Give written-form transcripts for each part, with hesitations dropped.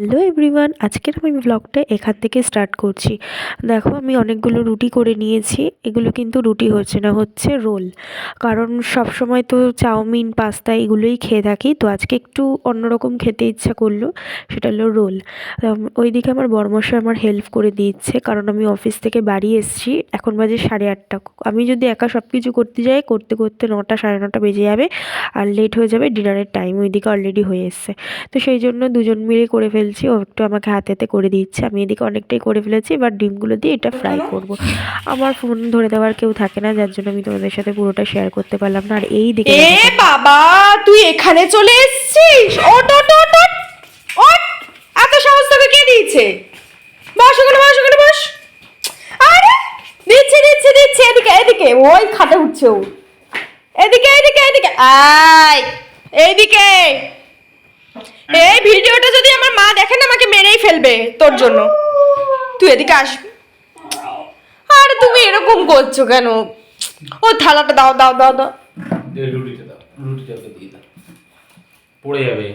Hello everyone, আজকের আমি ব্লগটা এখান থেকে স্টার্ট করছি। দেখো, আমি অনেকগুলো রুটি করে নিয়েছি। এগুলো কিন্তু রুটি হচ্ছে না, হচ্ছে রোল। কারণ সব সময় তো চাউমিন, পাস্তা এগুলোই খেয়ে থাকি, তো আজকে একটু অন্যরকম খেতে ইচ্ছা করলো, সেটা হলো রোল। ওইদিকে আমার বরমশাই আমার হেল্প করে দিচ্ছে, কারণ আমি অফিস থেকে বাড়ি এসেছি, এখন বাজে 8:30। আমি যদি একা সব কিছু করতে যাই, করতে করতে 9টা 9:30 বেজে যাবে, আর লেট হয়ে যাবে ডিনারের টাইম, ওইদিকে অলরেডি হয়ে এসছে। তো সেই জন্য দুজন মিলে করে ফেলছি। ও একটু আমাকে হাতে হাতে করে দিচ্ছে, আমি এদিকে অনেকটাই করে ফেলেছি। এবার ডিমগুলো দিয়ে এটা ফ্রাই করব। আমার ফোন ধরে দেওয়ার কেউ থাকে না, যার জন্য আমি তোমাদের সাথে পুরোটা শেয়ার করতে পারলাম না। আর এই দিকে বাবা, তুই এখানে চলে এসেছিস? ওট ওট ওট ওট ওট! এত সাহস তোকে কে দিয়েছে? বস ওখানে, বস ওখানে, বস। আরে দিচ্ছি দিচ্ছি দিচ্ছি, এদিকে এদিকে, ওই খাটে উঠছে ও। এদিকে এদিকে এদিকে আয়, এইদিকে। এই ভিডিওটা যদি আমার মা দেখে না, আমাকে মেরেই ফেলবে তোর জন্য। তুই এদিকে আসবি। আরে তুমি এরকম করছো কেন? ও থালাটা দাও দাও দাও দাও। রুটিটা দাও, রুটিটা ওকে দিয়ে দাও, পড়ে যাবে।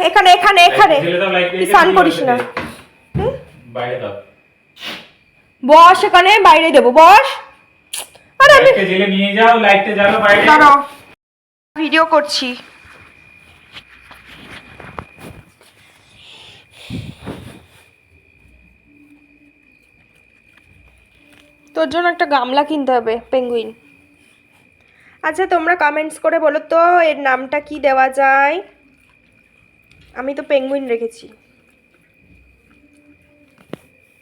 এখানে এখানে এখানে তুই স্নান করিস না। বাইরে দাও। বস এখানে, বাইরে দেবো, বস। আরে আমি লাইটটা জেলে নিয়ে যাও, লাইটটা জ্বালো বাইরে। দাঁড়াও, ভিডিও করছি। তোর জন্য একটা গামলা কিনতে হবে, পেঙ্গুইন। আচ্ছা, তোমরা কমেন্টস করে বলো তো এর নামটা কি দেওয়া যায়। আমি তো পেঙ্গুইন রেখেছি।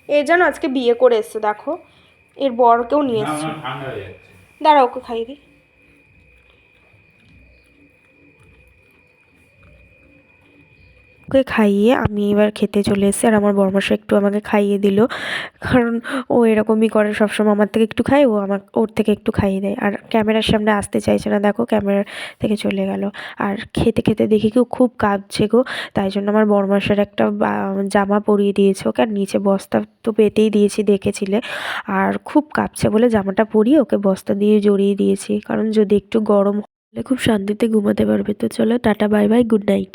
এ যেন আজকে বিয়ে করে এসছে, দেখো এর বরকেও নিয়ে এসছে। ঠান্ডা হয়ে যাচ্ছে। দাঁড়া, ওকে খাইয়ে দিই। ওকে খাইয়ে আমি এবার খেতে চলে এসেছি, আর আমার বরমশাই একটু আমাকে খাইয়ে দিল। কারণ ও এরকমই করে সবসময়, আমার থেকে একটু খায়, ও ওর থেকে একটু খাইয়ে দেয়। আর ক্যামেরার সামনে আসতে চাইছে না, দেখো ক্যামেরার থেকে চলে গেল। আর খেতে খেতে দেখি কেউ খুব কাঁদছে গো, তাই জন্য আমার বরমশাইয়ের একটা জামা পরিয়ে দিয়েছে ওকে, আর নিচে বস্তা তো পেতেই দিয়েছি, দেখেছিলে। আর খুব কাঁপছে বলে জামাটা পরিয়ে ওকে বস্তা দিয়ে জড়িয়ে দিয়েছি, কারণ যদি একটু গরম হলে খুব শান্তিতে ঘুমাতে পারবে। তো চলো, tata, bye bye, good night.